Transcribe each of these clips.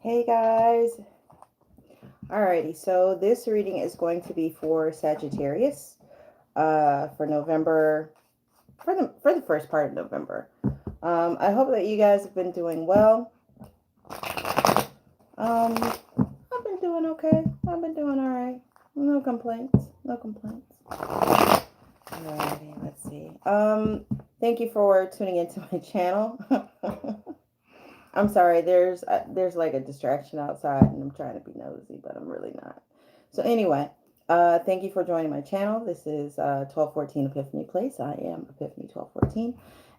Hey guys. Alrighty, so this reading is going to be for Sagittarius, for November, for the first part of November. I hope that you guys have been doing well. I've been doing okay. I've been doing all right. No complaints. No complaints. Alrighty, let's see. Thank you for tuning into my channel. I'm sorry. There's like a distraction outside, and I'm trying to be nosy, but I'm really not. So anyway, thank you for joining my channel. This is 1214 Epiphany Place. I am Epiphany 1214,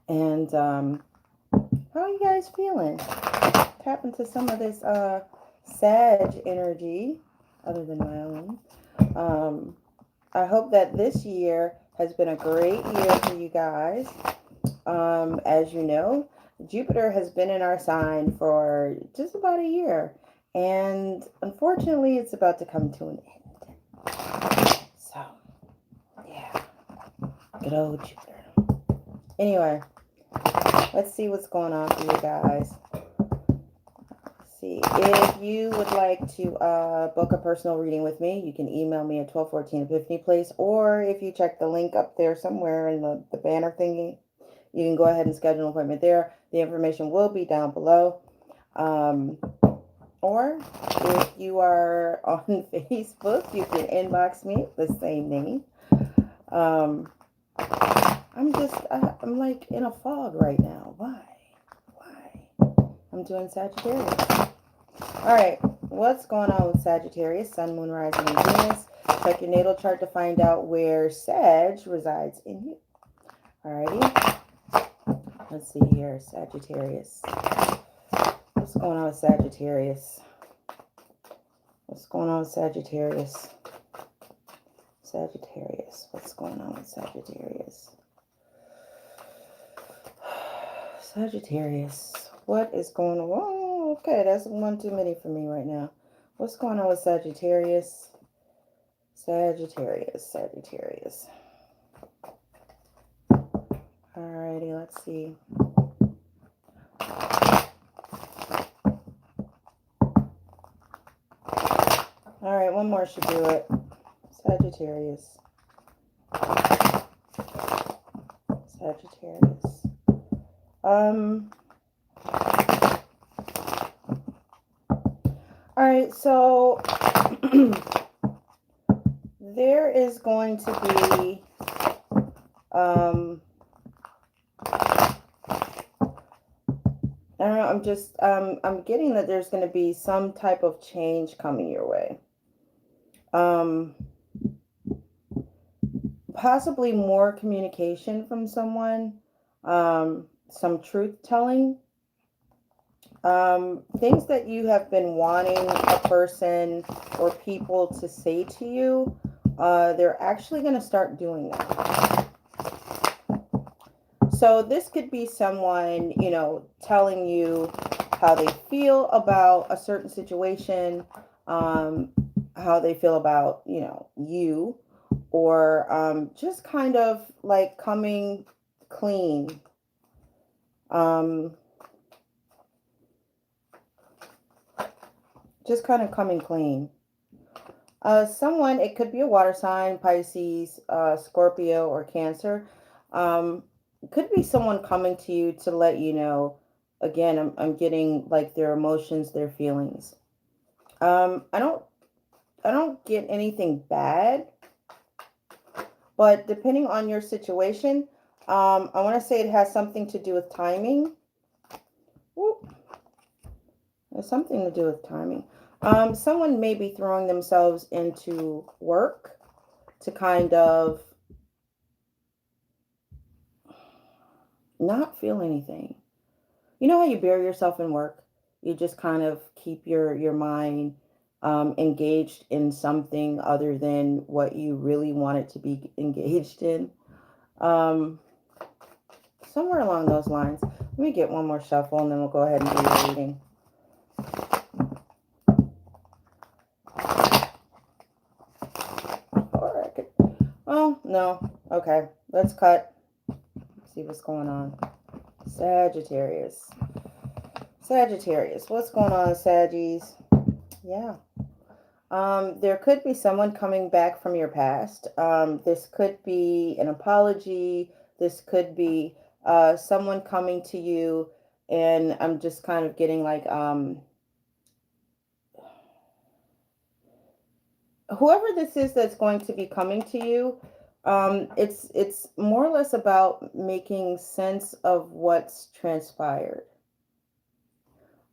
and how are you guys feeling? Tap into some of this Sag energy, other than my own. I hope that this year has been a great year for you guys. As you know, Jupiter has been in our sign for just about a year, and unfortunately, it's about to come to an end. So, yeah, good old Jupiter. Anyway, let's see what's going on for you guys. Let's see, if you would like to book a personal reading with me, you can email me at 1214 Epiphany Place, or if you check the link up there somewhere in the banner thingy, you can go ahead and schedule an appointment there. The information will be down below. Or if you are on Facebook, you can inbox me, the same name. I'm like in a fog right now. Why? I'm doing Sagittarius. All right, what's going on with Sagittarius, Sun, Moon, Rising, and Venus? Check your natal chart to find out where Sag resides in you. Alrighty. Let's see here, Sagittarius. What's going on with Sagittarius? What's going on with Sagittarius? Sagittarius. What's going on with Sagittarius? Sagittarius. What is going on? Oh, okay, that's one too many for me right now. What's going on with Sagittarius? Sagittarius. Alrighty, let's see. Alright, one more should do it. Sagittarius. Alright, so there is going to be I don't know, I'm getting that there's going to be some type of change coming your way. Possibly more communication from someone, some truth telling, things that you have been wanting a person or people to say to you, they're actually going to start doing that. So this could be someone, telling you how they feel about a certain situation, how they feel about, you, or just kind of like coming clean. Just kind of coming clean. Someone, it could be a water sign, Pisces, Scorpio, or Cancer. Could be someone coming to you to let you know. Again, I'm getting like their emotions, their feelings. I don't get anything bad, but depending on your situation, I want to say it has something to do with timing. Whoop. There's something to do with timing. Someone may be throwing themselves into work to kind of not feel anything. You know how you bury yourself in work? You just kind of keep your mind engaged in something other than what you really want it to be engaged in. Somewhere along those lines. Let me get one more shuffle and then we'll go ahead and do your reading. Oh, no. Okay, let's cut. Let's see what's going on. Sagittarius. Sagittarius, what's going on, Saggies? Yeah. There could be someone coming back from your past. This could be an apology. This could be someone coming to you, and I'm just kind of getting like whoever this is that's going to be coming to you. It's more or less about making sense of what's transpired.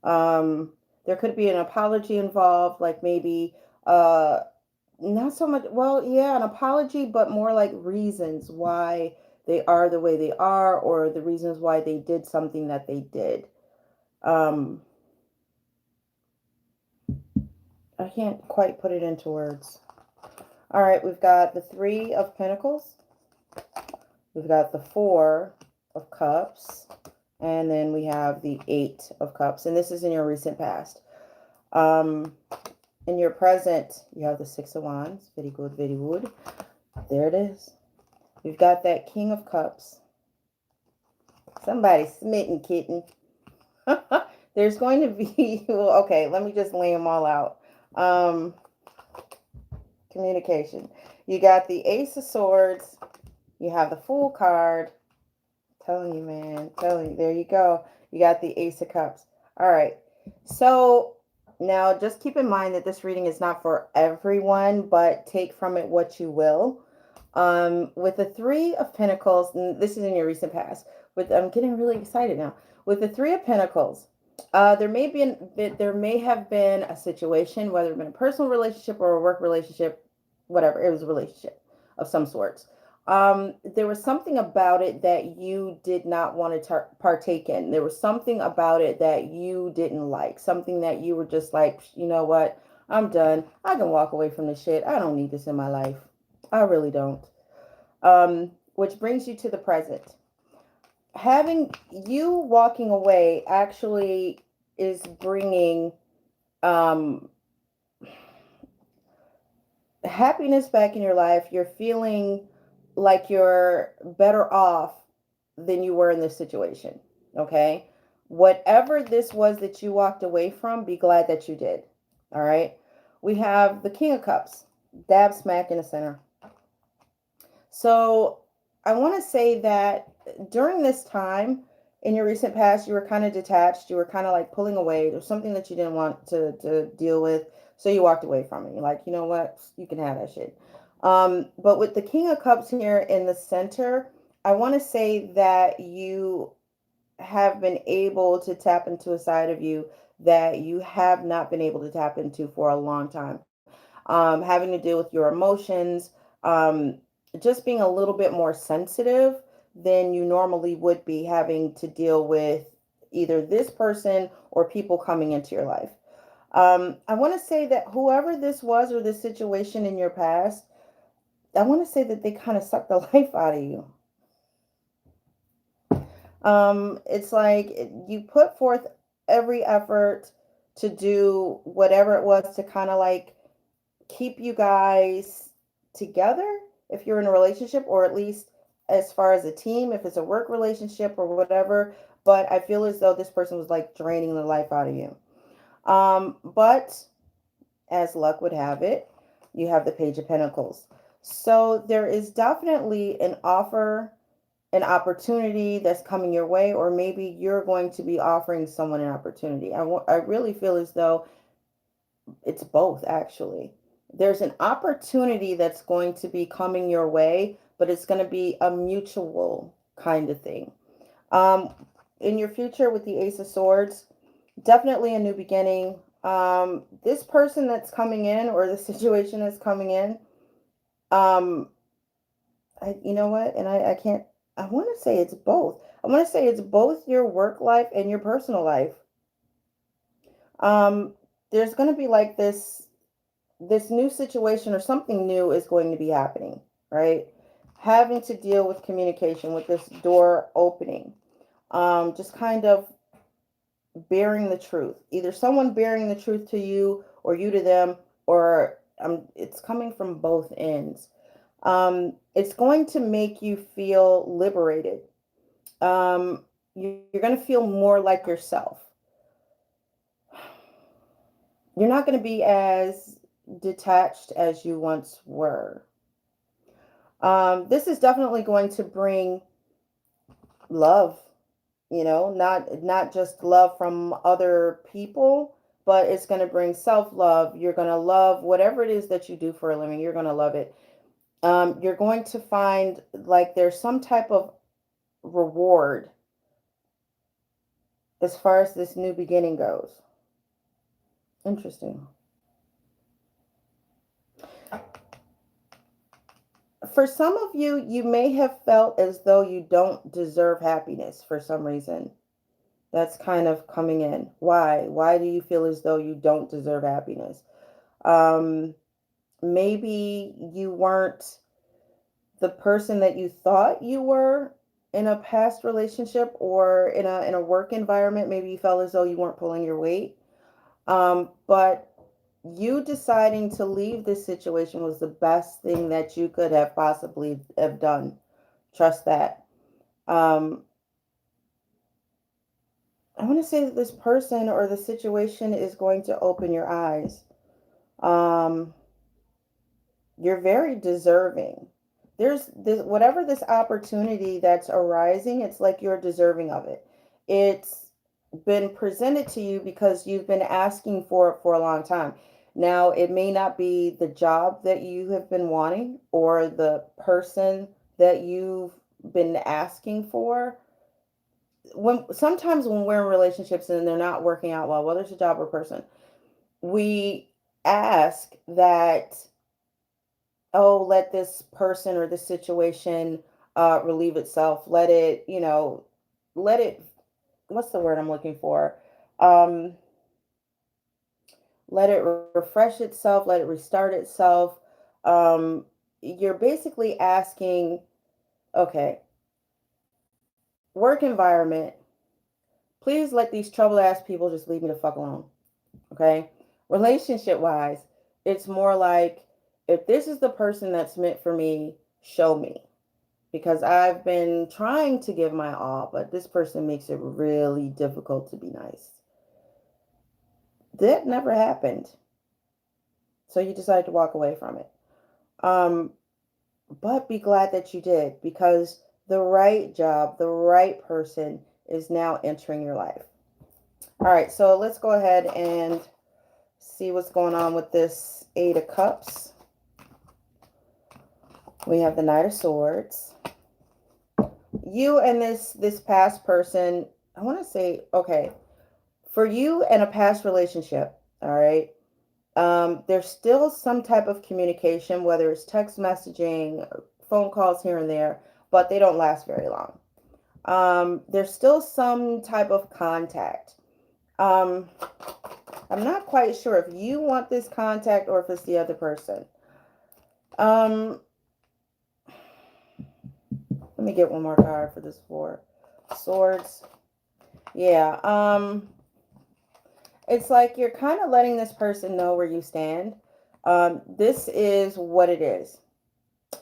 Um, there could be an apology involved, like maybe uh not so much, well, yeah, an apology, but more like reasons why they are the way they are, or the reasons why they did something that they did. Um, I can't quite put it into words. All right, we've got the Three of Pentacles, we've got the Four of Cups, and then we have the Eight of Cups, and this is in your recent past. Um, in your present, you have the Six of Wands. Very good, very good. There it is. We've got that King of Cups. Somebody smitten, kitten. There's going to be, well, okay, let me just lay them all out. Um, Communication. You got the Ace of Swords. You have the Fool card. Telling you, man. Telling you. There you go. You got the Ace of Cups. All right. So now just keep in mind that this reading is not for everyone, but take from it what you will. With the Three of Pentacles, and this is in your recent past. I'm getting really excited now. With the Three of Pentacles, there may have been a situation, whether it been a personal relationship or a work relationship, whatever. It was a relationship of some sorts. There was something about it that you did not want to partake in. There was something about it that you didn't like. Something that you were just like, you know what? I'm done. I can walk away from this shit. I don't need this in my life. I really don't. Which brings you to the present. Having you walking away actually is bringing um, happiness back in your life. You're feeling like you're better off than you were in this situation. Okay. Whatever this was that you walked away from, be glad that you did. All right. We have the King of Cups, dab smack in the center. So I want to say that during this time in your recent past, you were kind of detached. You were kind of like pulling away. There's something that you didn't want to deal with. So you walked away from it. You're like, you know what? You can have that shit. But with the King of Cups here in the center, I want to say that you have been able to tap into a side of you that you have not been able to tap into for a long time. Having to deal with your emotions, um, just being a little bit more sensitive than you normally would be, having to deal with either this person or people coming into your life. I want to say that whoever this was or this situation in your past, I want to say that they kind of sucked the life out of you. It's like you put forth every effort to do whatever it was to kind of like keep you guys together if you're in a relationship, or at least as far as a team, if it's a work relationship or whatever. But I feel as though this person was like draining the life out of you. But as luck would have it, you have the Page of Pentacles. So there is definitely an offer, an opportunity that's coming your way, or maybe you're going to be offering someone an opportunity. I really feel as though it's both, actually. There's an opportunity that's going to be coming your way, but it's going to be a mutual kind of thing. Um, in your future with the Ace of Swords, definitely a new beginning. This person that's coming in, or the situation that's coming in, um, you know what? And I can't, I want to say it's both. I want to say it's both your work life and your personal life. Um, there's going to be like this new situation, or something new is going to be happening, right? Having to deal with communication, with this door opening, just kind of bearing the truth, either someone bearing the truth to you or you to them, or it's coming from both ends. It's going to make you feel liberated. You're going to feel more like yourself. You're not going to be as detached as you once were. This is definitely going to bring love, not just love from other people, but it's going to bring self-love. You're going to love whatever it is that you do for a living. You're going to love it. You're going to find like there's some type of reward as far as this new beginning goes. Interesting. For some of you, you may have felt as though you don't deserve happiness for some reason. That's kind of coming in. Why? Why do you feel as though you don't deserve happiness? Um, Maybe you weren't the person that you thought you were in a past relationship or in a work environment. Maybe you felt as though you weren't pulling your weight. But you deciding to leave this situation was the best thing that you could have possibly have done. Trust that. Um, I want to say that this person or the situation is going to open your eyes. Um, you're very deserving. There's this whatever this opportunity that's arising, it's like you're deserving of it. It's been presented to you because you've been asking for it for a long time. Now, it may not be the job that you have been wanting or the person that you've been asking for. When sometimes when we're in relationships and they're not working out well, whether it's a job or person, we ask that, oh, let this person or this situation relieve itself. Let it, let it, what's the word I'm looking for? Um, Let it refresh itself, let it restart itself. Um, you're basically asking, okay, work environment, please let these trouble ass people just leave me the fuck alone. Okay. Relationship wise, it's more like, if this is the person that's meant for me, show me. Because I've been trying to give my all, but this person makes it really difficult to be nice. That never happened. So you decided to walk away from it. Um, but be glad that you did, because the right job, the right person is now entering your life. All right, so let's go ahead and see what's going on with this Eight of Cups. We have the Knight of Swords. You and this past person, I want to say, okay, for you and a past relationship, all right, there's still some type of communication, whether it's text messaging, phone calls here and there, but they don't last very long. There's still some type of contact. Um, I'm not quite sure if you want this contact or if it's the other person. Um, Let me get one more card for this Four Swords. Yeah. It's like you're kind of letting this person know where you stand. This is what it is,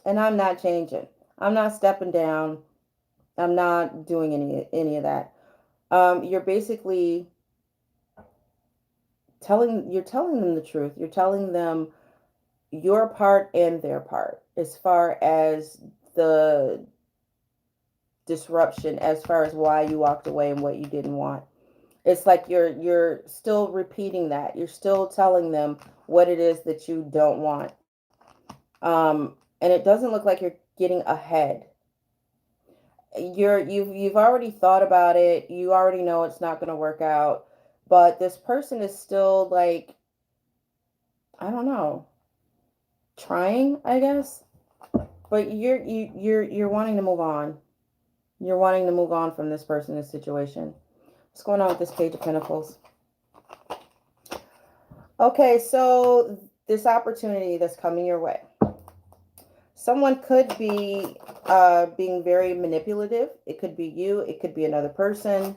and I'm not changing. I'm not stepping down. I'm not doing any of that. You're basically telling them the truth. You're telling them your part and their part as far as the disruption, as far as why you walked away and what you didn't want. It's like you're still repeating that. You're still telling them what it is that you don't want. And it doesn't look like you're getting ahead. You've already thought about it. You already know it's not going to work out. But this person is still like, I don't know, trying, I guess. But you're wanting to move on. You're wanting to move on from this person, this situation. What's going on with this Page of Pentacles? Okay, so this opportunity that's coming your way. Someone could be being very manipulative. It could be you. It could be another person.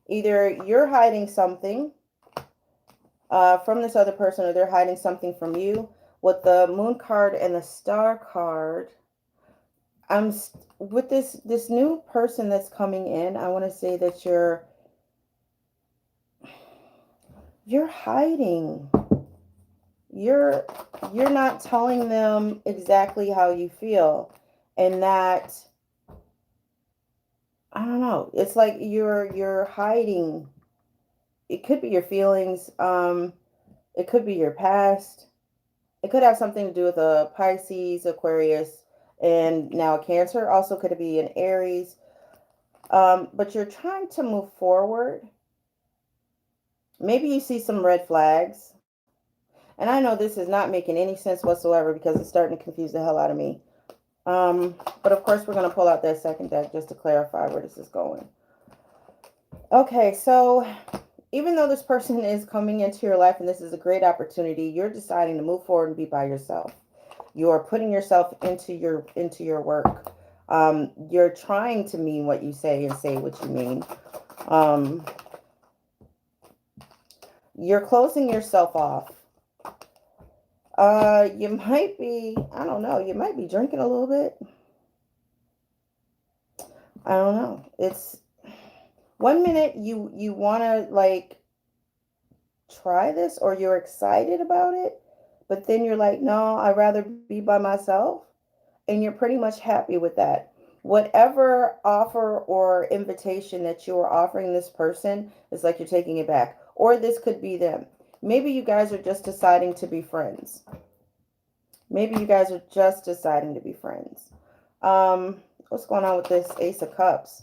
Either you're hiding something from this other person, or they're hiding something from you. With the Moon card and the Star card, I'm with this new person that's coming in. I want to say that you're hiding. You're you're not telling them exactly how you feel. And that, I don't know, it's like you're hiding. It could be your feelings, it could be your past. It could have something to do with a Pisces, Aquarius, and now a Cancer. Also could be an Aries. But you're trying to move forward. Maybe you see some red flags. And I know this is not making any sense whatsoever because it's starting to confuse the hell out of me. But of course, we're going to pull out that second deck just to clarify where this is going. Okay, so even though this person is coming into your life and this is a great opportunity, you're deciding to move forward and be by yourself. You are putting yourself into your work. You're trying to mean what you say and say what you mean. You're closing yourself off. You might be, I don't know, you might be drinking a little bit. I don't know. It's one minute you want to like try this or you're excited about it, but then you're like, no, I'd rather be by myself. And you're pretty much happy with that. Whatever offer or invitation that you are offering this person, it's like you're taking it back. Or this could be them. Maybe you guys are just deciding to be friends. Maybe you guys are just deciding to be friends. What's going on with this Ace of Cups?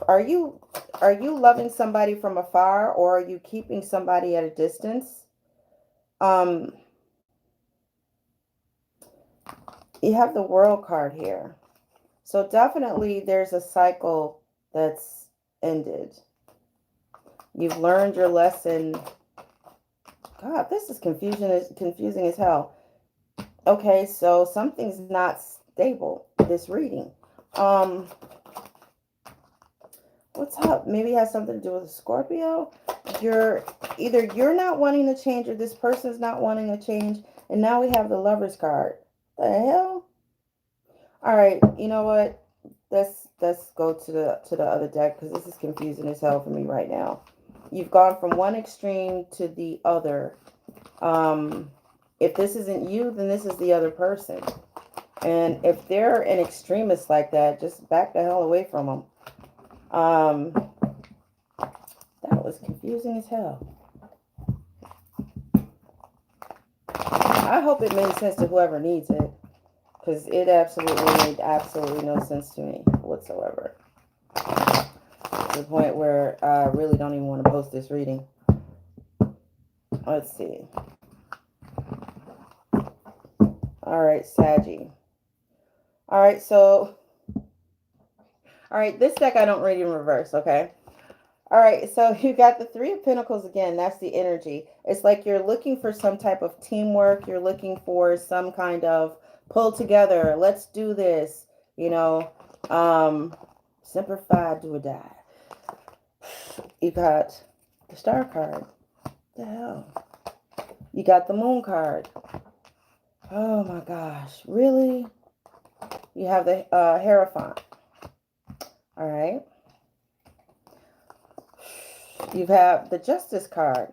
Are you loving somebody from afar, or are you keeping somebody at a distance? You have the World card here. So definitely there's a cycle that's ended. You've learned your lesson. God, this is confusing as hell. Okay, so something's not stable, this reading. What's up? Maybe it has something to do with a Scorpio. You're not wanting to change, or this person's not wanting to change. And now we have the Lovers card. The hell? All right, you know what? Let's go to the other deck because this is confusing as hell for me right now. You've gone from one extreme to the other. If this isn't you, then this is the other person. And if they're an extremist like that, just back the hell away from them. That was confusing as hell. I hope it made sense to whoever needs it, because it absolutely made absolutely no sense to me whatsoever. To the point where I really don't even want to post this reading. Let's see. All right, Saggy. All right, so... All right, this deck I don't read in reverse, okay? All right, so you got the Three of Pentacles again. That's the energy. It's like you're looking for some type of teamwork. You're looking for some kind of pull together. Let's do this. You know, Semper Fi, do or die. You got the Star card. What the hell? You got the Moon card. Oh my gosh, really? You have the Hierophant. All right. You have the Justice card.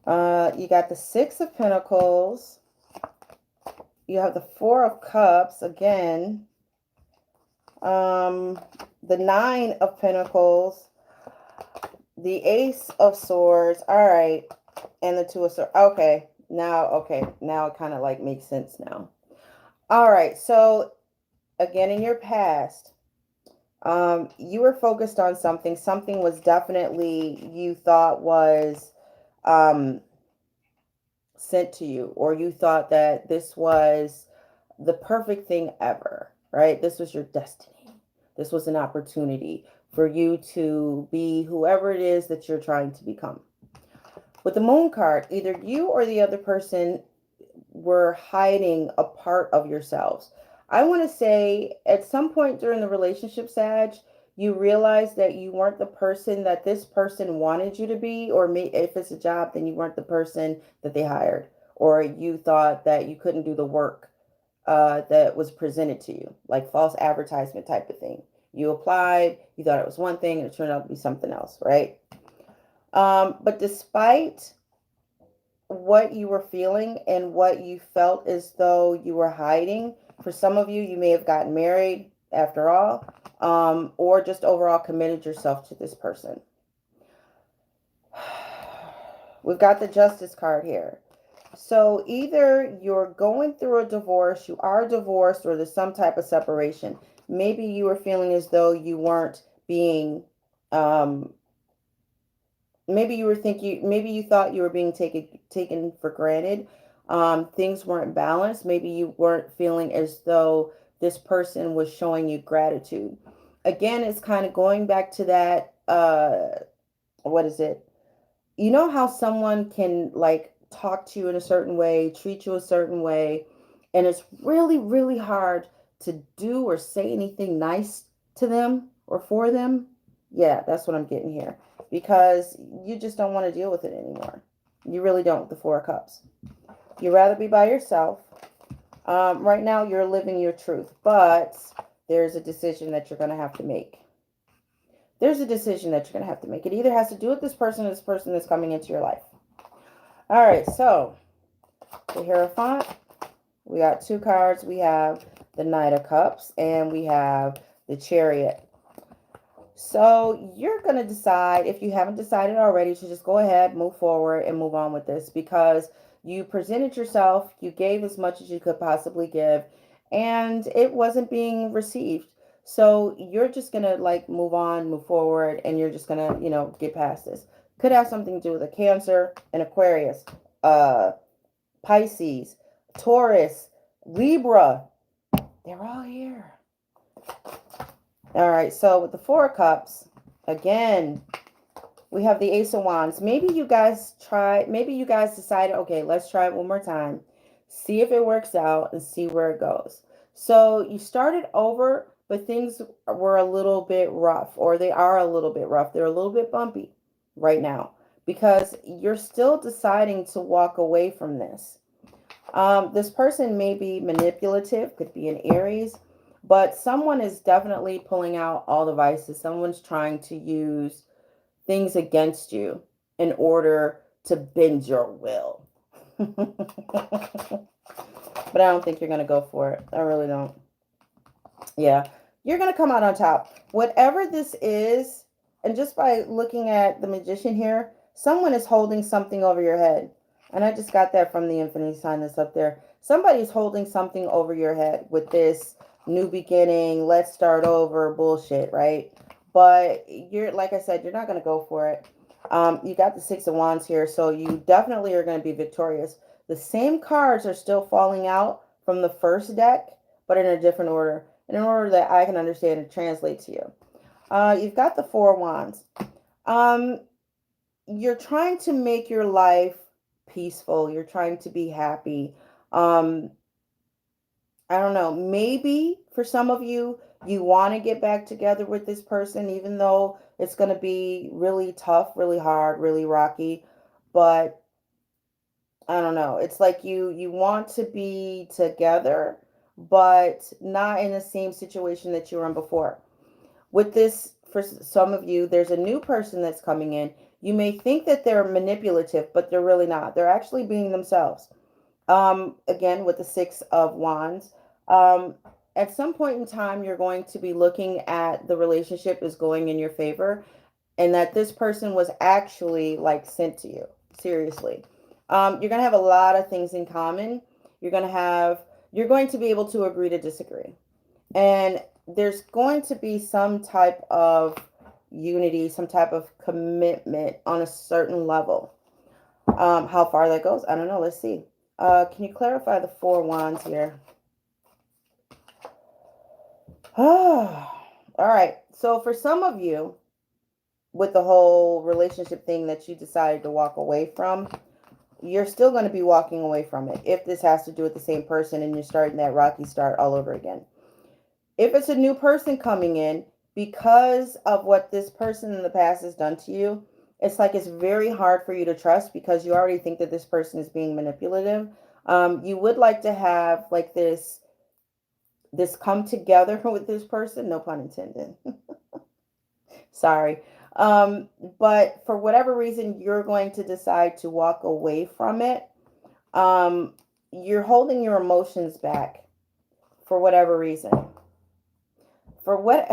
You got the Six of Pentacles. You have the Four of Cups again. The Nine of Pentacles. The Ace of Swords. All right. And the Two of Swords. Okay. Now it kind of like makes sense now. All right. So again, in your past, you were focused on something. Something was definitely you thought was sent to you, or you thought that this was the perfect thing ever, right? This was your destiny. This was an opportunity for you to be whoever it is that you're trying to become. With the Moon card, either you or the other person were hiding a part of yourselves. I want to say at some point during the relationship, Sag, you realized that you weren't the person that this person wanted you to be, or if it's a job, then you weren't the person that they hired, or you thought that you couldn't do the work that was presented to you, like false advertisement type of thing. You applied, you thought it was one thing, and it turned out to be something else, right? But despite what you were feeling and what you felt as though you were hiding, for some of you, you may have gotten married after all, or just overall committed yourself to this person. We've got the Justice card here. So either you're going through a divorce, you are divorced, or there's some type of separation. Maybe you were feeling as though you weren't being, maybe you thought you were being taken for granted. Things weren't balanced. Maybe you weren't feeling as though this person was showing you gratitude. Again, it's kind of going back to that, what is it? You know how someone can like talk to you in a certain way, treat you a certain way, and it's really, really hard to do or say anything nice to them or for them? Yeah, that's what I'm getting here. Because you just don't want to deal with it anymore. You really don't, the Four of Cups. You'd rather be by yourself. Right now, you're living your truth, but there's a decision that you're going to have to make. There's a decision that you're going to have to make. It either has to do with this person or this person that's coming into your life. All right, so the Hierophant. We got two cards. We have the Knight of Cups and we have the Chariot. So you're going to decide, if you haven't decided already, to just go ahead, move forward, and move on with this, because you presented yourself, you gave as much as you could possibly give, and it wasn't being received. So you're just going to like move on, move forward, and you're just going to, get past this. Could have something to do with a Cancer, an Aquarius, Pisces, Taurus, Libra. They're all here. All right, so with the Four of Cups, again, we have the Ace of Wands. Maybe you guys decided, okay, let's try it one more time. See if it works out and see where it goes. So you started over, but things were a little bit rough, or they are a little bit rough. They're a little bit bumpy right now because you're still deciding to walk away from this. This person may be manipulative, could be an Aries, but someone is definitely pulling out all the vices. Someone's trying to use things against you in order to bend your will. But I don't think you're going to go for it. I really don't. Yeah, you're going to come out on top. Whatever this is, and just by looking at the Magician here, someone is holding something over your head. And I just got that from the infinity sign that's up there. Somebody's holding something over your head with this new beginning, let's start over bullshit, right? But you're, like I said, you're not going to go for it. You got the Six of Wands here, so you definitely are going to be victorious. The same cards are still falling out from the first deck, but in a different order, in order that I can understand and translate to you. You've got the Four of Wands. You're trying to make your life peaceful. You're trying to be happy. I don't know, maybe for some of you, you want to get back together with this person, even though it's going to be really tough, really hard, really rocky. But I don't know. It's like you want to be together, but not in the same situation that you were in before. With this, for some of you, there's a new person that's coming in. You may think that they're manipulative, but they're really not. They're actually being themselves. Again, with the Six of Wands. At some point in time, you're going to be looking at the relationship is going in your favor, and that this person was actually like sent to you. Seriously. You're going to have a lot of things in common. You're going to be able to agree to disagree. And there's going to be some type of unity, some type of commitment on a certain level. How far that goes, I don't know. Let's see. Can you clarify the Four Wands here? All right. So for some of you, with the whole relationship thing that you decided to walk away from, you're still going to be walking away from it. If this has to do with the same person and you're starting that rocky start all over again. If it's a new person coming in, because of what this person in the past has done to you, it's like it's very hard for you to trust because you already think that this person is being manipulative. You would like to have like this this come together with this person, no pun intended. Sorry. Um, but for whatever reason, you're going to decide to walk away from it. Um, you're holding your emotions back for whatever reason. For what,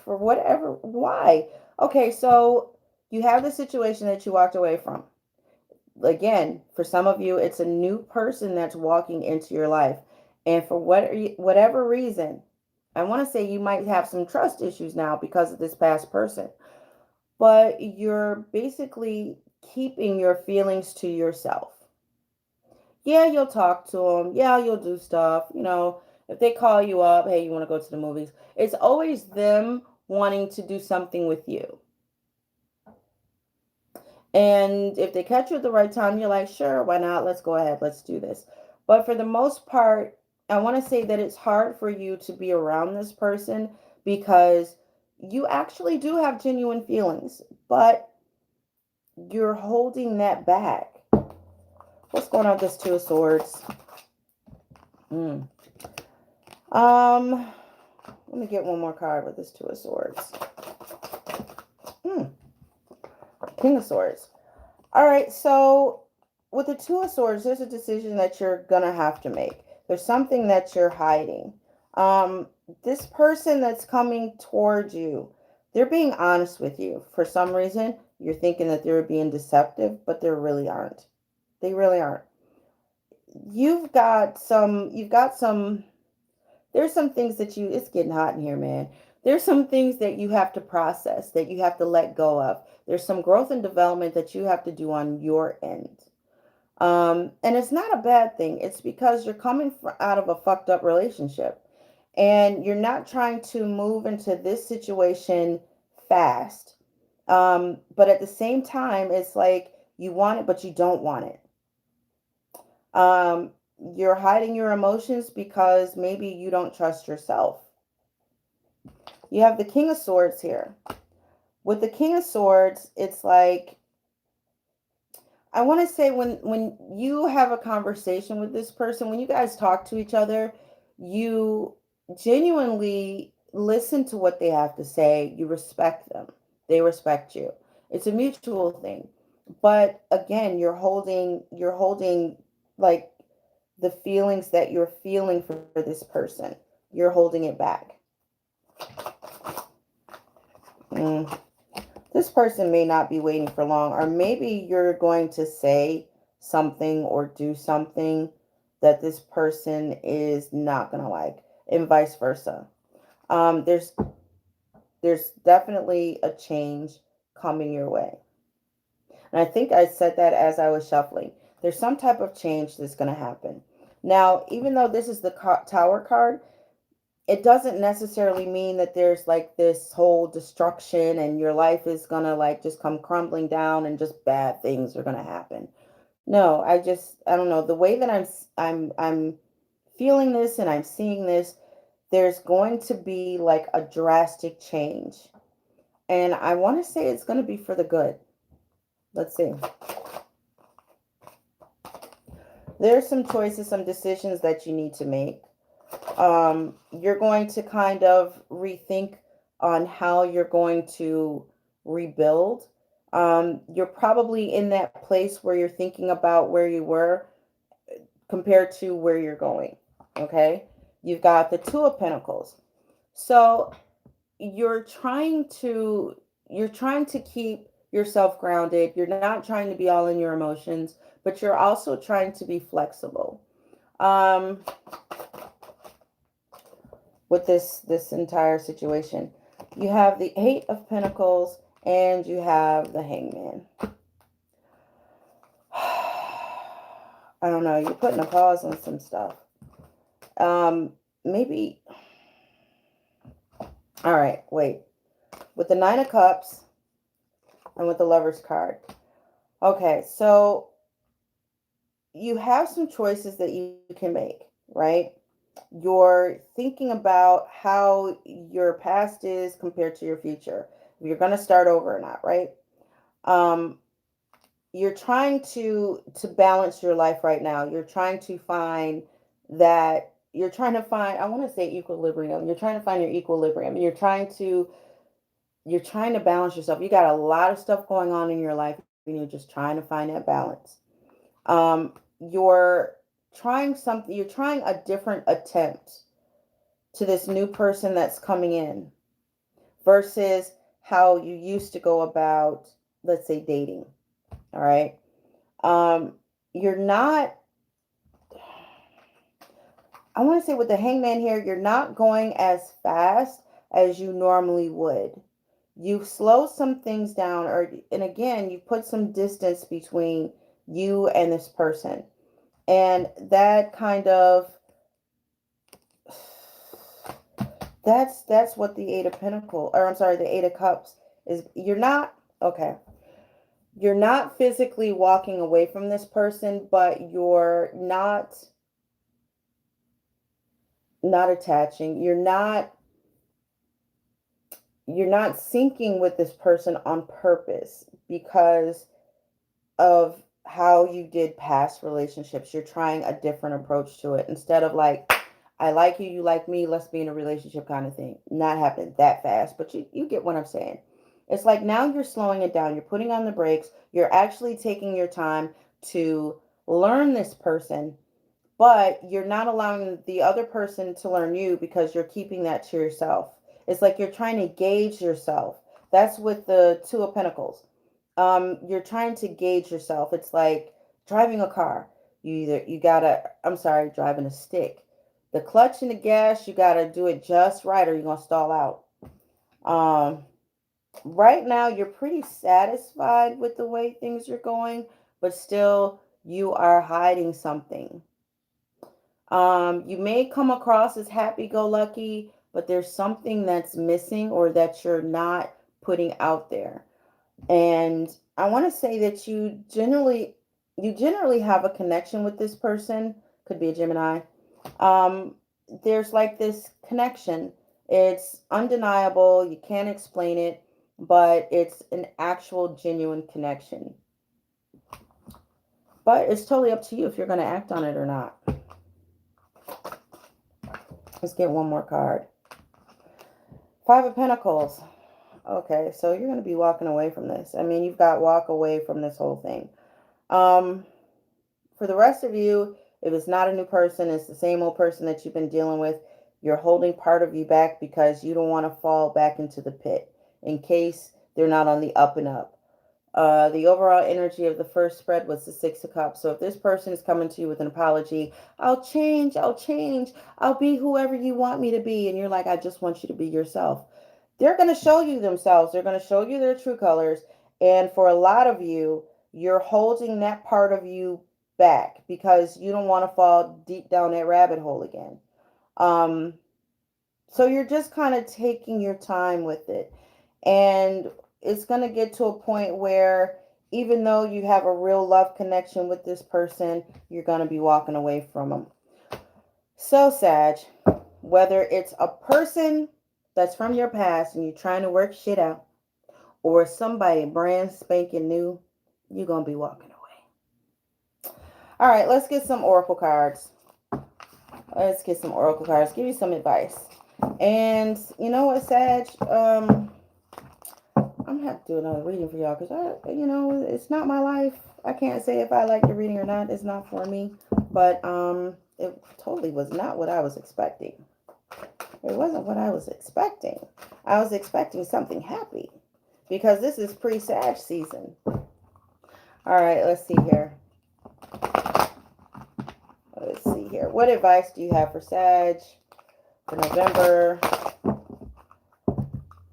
for whatever, why? Okay, so you have the situation that you walked away from. Again, for some of you, it's a new person that's walking into your life. And for whatever reason, I want to say you might have some trust issues now because of this past person, but you're basically keeping your feelings to yourself. Yeah, you'll talk to them. Yeah, you'll do stuff. If they call you up, hey, you want to go to the movies? It's always them wanting to do something with you. And if they catch you at the right time, you're like, sure, why not? Let's go ahead. Let's do this. But for the most part, I want to say that it's hard for you to be around this person because you actually do have genuine feelings, but you're holding that back. What's going on with this Two of Swords? Mm. Let me get one more card with this Two of Swords. King of Swords. All right, so with the Two of Swords, there's a decision that you're gonna have to make. There's something that you're hiding. This person that's coming towards you, they're being honest with you. For some reason, you're thinking that they're being deceptive, but they really aren't. They really aren't. There's some things that it's getting hot in here, man. There's some things that you have to process, that you have to let go of. There's some growth and development that you have to do on your end. And it's not a bad thing. It's because you're coming out of a fucked up relationship and you're not trying to move into this situation fast. But at the same time, it's like you want it, but you don't want it. You're hiding your emotions because maybe you don't trust yourself. You have the King of Swords here. With the King of Swords, it's like, I want to say when you have a conversation with this person, when you guys talk to each other, you genuinely listen to what they have to say. You respect them. They respect you. It's a mutual thing. But again, you're holding like the feelings that you're feeling for this person. You're holding it back. This person may not be waiting for long, or maybe you're going to say something or do something that this person is not going to like, and vice versa. There's definitely a change coming your way. And I think I said that as I was shuffling. There's some type of change that's going to happen. Now, even though this is the Tower card, it doesn't necessarily mean that there's like this whole destruction and your life is going to like just come crumbling down and just bad things are going to happen. No, I don't know. The way that I'm feeling this and I'm seeing this, there's going to be like a drastic change. And I want to say it's going to be for the good. Let's see. There's some choices, some decisions that you need to make. You're going to kind of rethink on how you're going to rebuild. You're probably in that place where you're thinking about where you were compared to where you're going. Okay. You've got the Two of Pentacles. So you're trying to keep yourself grounded. You're not trying to be all in your emotions, but you're also trying to be flexible. With this entire situation, you have the Eight of Pentacles and you have the Hangman. I don't know, you're putting a pause on some stuff. Maybe, all right, wait. With the Nine of Cups and with the Lover's card. Okay, so you have some choices that you can make, right? You're thinking about how your past is compared to your future. If you're going to start over or not, right? You're trying to balance your life right now. You're trying to find that to find, I want to say equilibrium. You're trying to find your equilibrium. You're trying to balance yourself. You got a lot of stuff going on in your life and you're just trying to find that balance. You're you're trying a different attempt to this new person that's coming in versus how you used to go about, let's say, dating. All right. You're not, I want to say with the hangman here, you're not going as fast as you normally would. You've slowed some things down, and again, you put some distance between you and this person. And that kind of, that's what the Eight of Pentacles, or I'm sorry, the Eight of Cups is. You're not physically walking away from this person, but you're not attaching. You're not syncing with this person on purpose because of how you did past relationships. You're trying a different approach to it instead of like, I like you, you like me, let's be in a relationship kind of thing. Not happening that fast, but you get what I'm saying. It's like now you're slowing it down. You're putting on the brakes. You're actually taking your time to learn this person, but you're not allowing the other person to learn you because you're keeping that to yourself. It's like you're trying to gauge yourself. That's with the Two of Pentacles. You're trying to gauge yourself. It's like driving a car. Driving a stick. The clutch and the gas, you gotta do it just right or you're gonna stall out. Right now you're pretty satisfied with the way things are going, but still you are hiding something. You may come across as happy-go-lucky, but there's something that's missing or that you're not putting out there. And I want to say that you generally have a connection with this person. Could be a Gemini. There's like this connection. It's undeniable. You can't explain it, but it's an actual genuine connection. But it's totally up to you if you're going to act on it or not. Let's get one more card. Five of Pentacles. Okay, so you're going to be walking away from this. I mean, you've got walk away from this whole thing. For the rest of you, if it's not a new person, it's the same old person that you've been dealing with. You're holding part of you back because you don't want to fall back into the pit in case they're not on the up and up. The overall energy of the first spread was the Six of Cups. So if this person is coming to you with an apology, I'll change, I'll be whoever you want me to be. And you're like, I just want you to be yourself. They're going to show you themselves. They're going to show you their true colors. And for a lot of you, you're holding that part of you back because you don't want to fall deep down that rabbit hole again. So you're just kind of taking your time with it. And it's going to get to a point where even though you have a real love connection with this person, you're going to be walking away from them. So, Sag, whether it's a person that's from your past and you're trying to work shit out, or somebody brand spanking new, you're going to be walking away. All right, let's get some oracle cards. Give you some advice. And you know what, Sag? I'm going to have to do another reading for y'all because, it's not my life. I can't say if I like the reading or not. It's not for me. But it totally was not what I was expecting. It wasn't what I was expecting. I was expecting something happy because this is pre-Sag season. All right, let's see here. What advice do you have for Sag for November?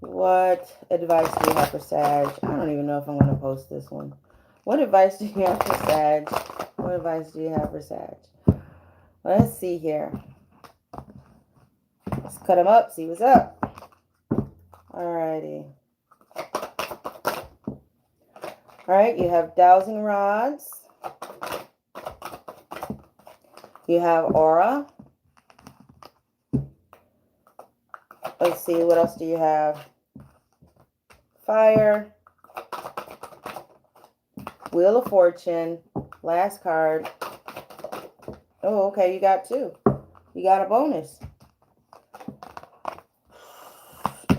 What advice do you have for Sag? I don't even know if I'm going to post this one. What advice do you have for Sag? Let's see here. Let's cut them up, see what's up. Alrighty. Alright, you have dowsing rods. You have aura. Let's see, what else do you have? Fire. Wheel of Fortune. Last card. Oh, okay, you got two. We got a bonus.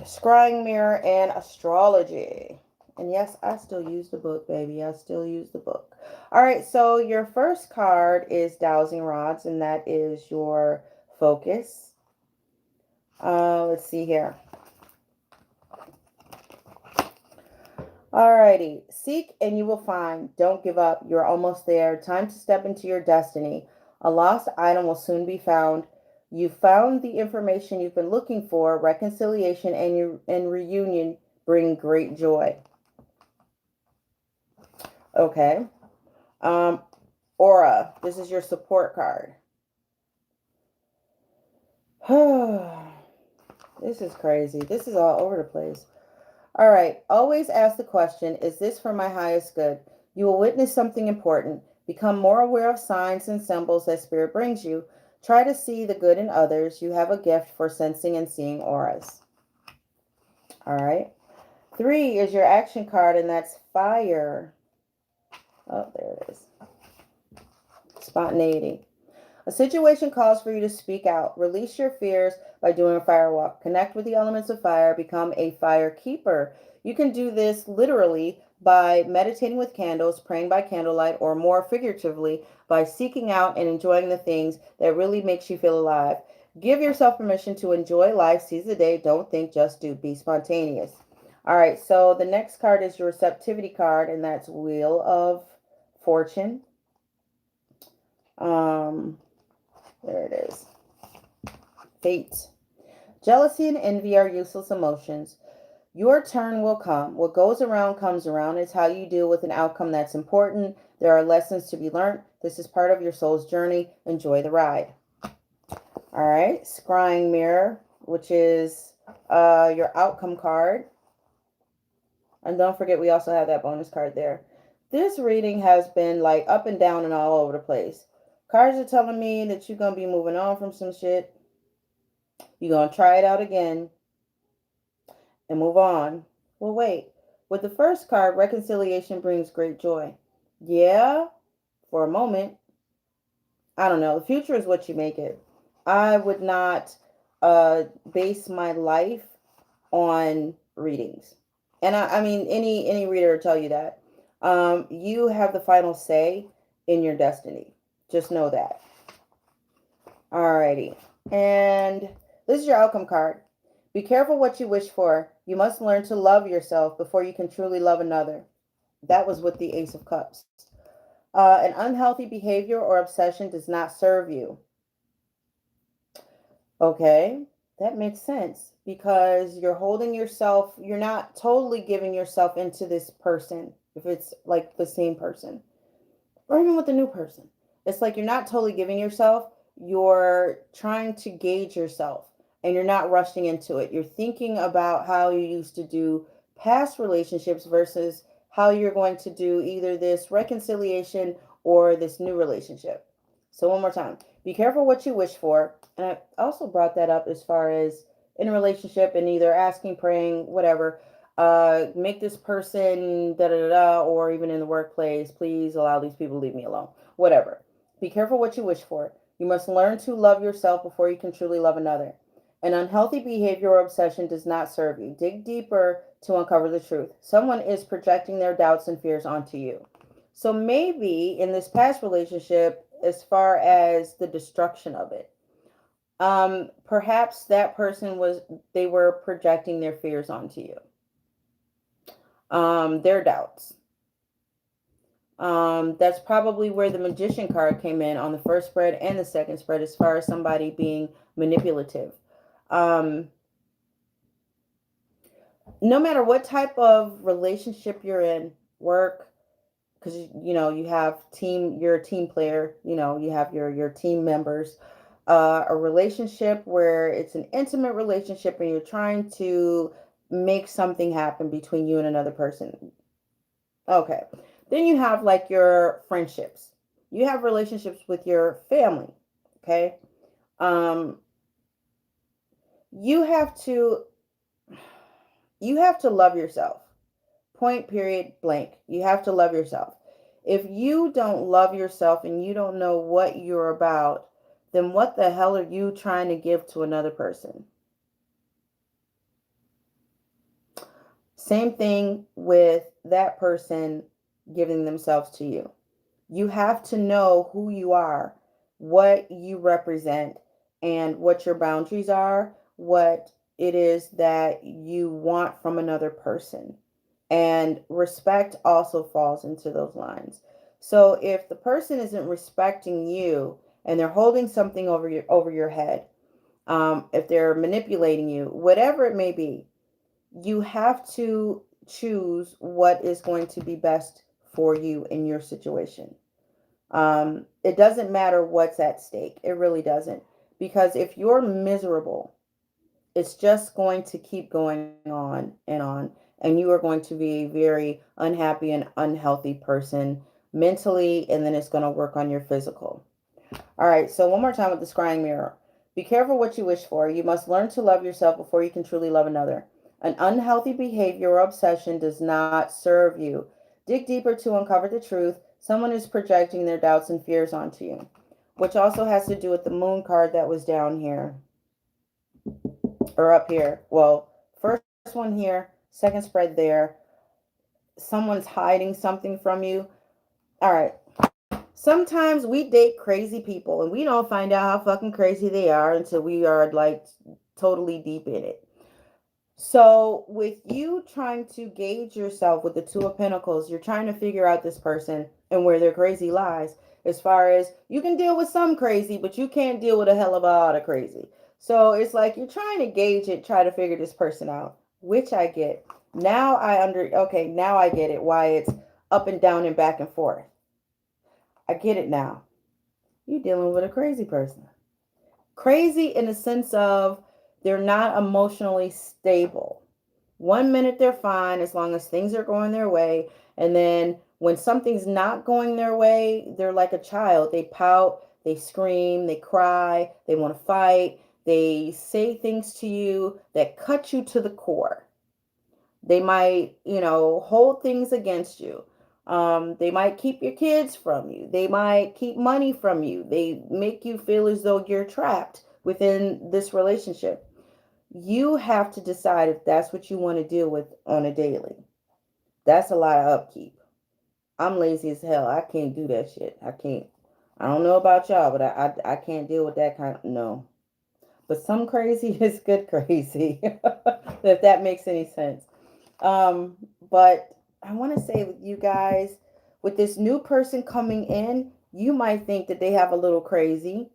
Scrying mirror and astrology. And yes, I still use the book, baby. I still use the book. All right, so your first card is dowsing rods, and that is your focus. Let's see here. Alrighty, seek and you will find. Don't give up. You're almost there. Time to step into your destiny. A lost item will soon be found. You found the information you've been looking for. Reconciliation and reunion bring great joy. Okay. Aura. This is your support card. This is crazy. This is all over the place. All right. Always ask the question, is this for my highest good? You will witness something important. Become more aware of signs and symbols that Spirit brings you. Try to see the good in others. You have a gift for sensing and seeing auras. All right. 3 is your action card, and that's fire. Oh, there it is. Spontaneity. A situation calls for you to speak out. Release your fears by doing a fire walk. Connect with the elements of fire. Become a fire keeper. You can do this literally by meditating with candles, praying by candlelight, or more figuratively by seeking out and enjoying the things that really makes you feel alive. Give yourself permission to enjoy life. Seize the day. Don't think, just do. Be spontaneous. All right, so the next card is your receptivity card, and that's Wheel of Fortune. There it is. Fate. Jealousy and envy are useless emotions. Your turn will come. What goes around comes around. It's how you deal with an outcome that's important. There are lessons to be learned. This is part of your soul's journey. Enjoy the ride. All right. Scrying mirror, which is your outcome card. And don't forget, we also have that bonus card there. This reading has been like up and down and all over the place. Cards are telling me that you're going to be moving on from some shit. You're going to try it out again and move on. Well, wait. With the first card, reconciliation brings great joy. Yeah, for a moment. I don't know. The future is what you make it. I would not base my life on readings. And I mean, any reader will tell you that. You have the final say in your destiny. Just know that. Alrighty. And this is your outcome card. Be careful what you wish for. You must learn to love yourself before you can truly love another. That was with the Ace of Cups. An unhealthy behavior or obsession does not serve you. Okay, that makes sense because you're holding yourself, you're not totally giving yourself into this person, if it's like the same person, or even with a new person. It's like you're not totally giving yourself, you're trying to gauge yourself and you're not rushing into it. You're thinking about how you used to do past relationships versus how you're going to do either this reconciliation or this new relationship. So one more time, be careful what you wish for. And I also brought that up as far as in a relationship and either asking, praying, whatever, make this person da da da da, or even in the workplace, please allow these people to leave me alone. Whatever. Be careful what you wish for. You must learn to love yourself before you can truly love another. An unhealthy behavior or obsession does not serve you. Dig deeper to uncover the truth. Someone is projecting their doubts and fears onto you. So maybe in this past relationship, as far as the destruction of it, perhaps that person they were projecting their fears onto you, their doubts. That's probably where the Magician card came in on the first spread and the second spread as far as somebody being manipulative. No matter what type of relationship you're in, work, because you have you're a team player, you have your team members, a relationship where it's an intimate relationship and you're trying to make something happen between you and another person. Okay. Then you have like your friendships. You have relationships with your family. Okay. You have to love yourself. Point, period, blank. You have to love yourself. If you don't love yourself and you don't know what you're about, then what the hell are you trying to give to another person? Same thing with that person giving themselves to you. You have to know who you are, what you represent, and what your boundaries are, what it is that you want from another person. And respect also falls into those lines. So if the person isn't respecting you and they're holding something over your head, if they're manipulating you, whatever it may be, you have to choose what is going to be best for you in your situation. It doesn't matter what's at stake. It really doesn't. Because if you're miserable, it's just going to keep going on. And you are going to be a very unhappy and unhealthy person mentally, and then it's going to work on your physical. All right, so one more time with the scrying mirror. Be careful what you wish for. You must learn to love yourself before you can truly love another. An unhealthy behavior or obsession does not serve you. Dig deeper to uncover the truth. Someone is projecting their doubts and fears onto you, which also has to do with the moon card that was down here or up here. Well, first one here, second spread there. Someone's hiding something from you. All right. Sometimes we date crazy people and we don't find out how fucking crazy they are until we are like totally deep in it. So, with you trying to gauge yourself with the Two of Pentacles, you're trying to figure out this person and where their crazy lies. As far as you can deal with some crazy, but you can't deal with a hell of a lot of crazy. So, it's like you're trying to gauge it, try to figure this person out, which I get. Okay, now I get it why it's up and down and back and forth. I get it now. You're dealing with a crazy person. Crazy in the sense of they're not emotionally stable. One minute they're fine as long as things are going their way. And then when something's not going their way, they're like a child. They pout, they scream, they cry, they want to fight. They say things to you that cut you to the core. They might, hold things against you. They might keep your kids from you. They might keep money from you. They make you feel as though you're trapped within this relationship. You have to decide if that's what you want to deal with on a daily. That's a lot of upkeep. I'm lazy as hell. I can't do that shit. I can't. I don't know about y'all, but I can't deal with that kind of, no. But some crazy is good crazy, if that makes any sense. But I want to say with you guys, with this new person coming in, you might think that they have a little crazy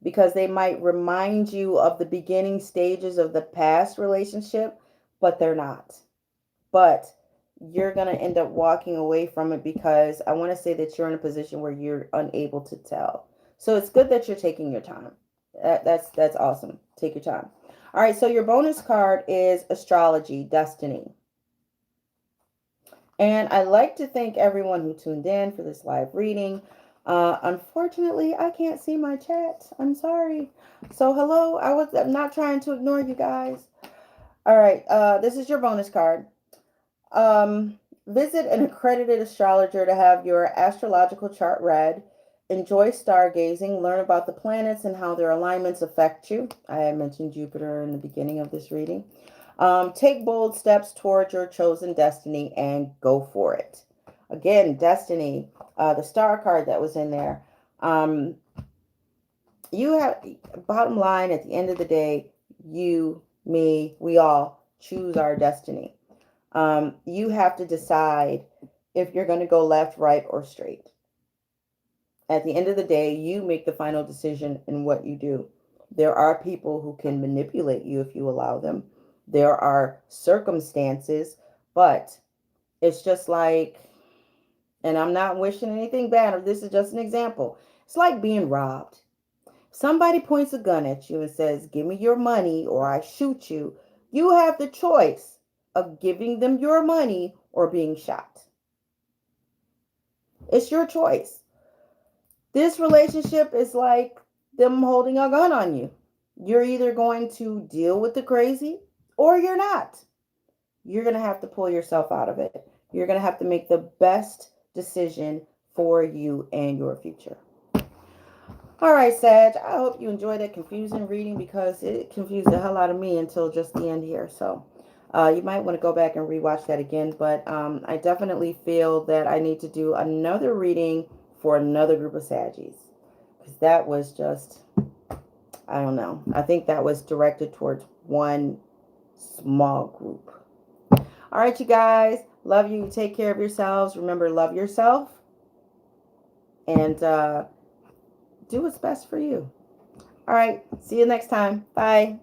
because they might remind you of the beginning stages of the past relationship, but they're not. But you're going to end up walking away from it because I want to say that you're in a position where you're unable to tell. So it's good that you're taking your time. That's awesome. Take your time. All right, so your bonus card is astrology, destiny. And I'd like to thank everyone who tuned in for this live reading. Unfortunately, I can't see my chat. I'm sorry. So hello, I'm not trying to ignore you guys. All right, this is your bonus card. Visit an accredited astrologer to have your astrological chart read. Enjoy stargazing. Learn about the planets and how their alignments affect you. I had mentioned Jupiter in the beginning of this reading. Take bold steps towards your chosen destiny and go for it. Again, destiny, the star card that was in there. You have, bottom line, at the end of the day, you, me, we all choose our destiny. You have to decide if you're going to go left, right, or straight. At the end of the day, you make the final decision in what you do. There are people who can manipulate you if you allow them. There are circumstances, but it's just like, and I'm not wishing anything bad, or this is just an example. It's like being robbed. Somebody points a gun at you and says, give me your money or I shoot you. You have the choice of giving them your money or being shot. It's your choice. This relationship is like them holding a gun on you. You're either going to deal with the crazy or you're not. You're going to have to pull yourself out of it. You're going to have to make the best decision for you and your future. All right, Sag. I hope you enjoyed that confusing reading because it confused the hell out of me until just the end here. So you might want to go back and rewatch that again. But I definitely feel that I need to do another reading for another group of Saggies. Because that was just, I don't know. I think that was directed towards one small group. All right, you guys. Love you. Take care of yourselves. Remember, love yourself. And do what's best for you. All right. See you next time. Bye.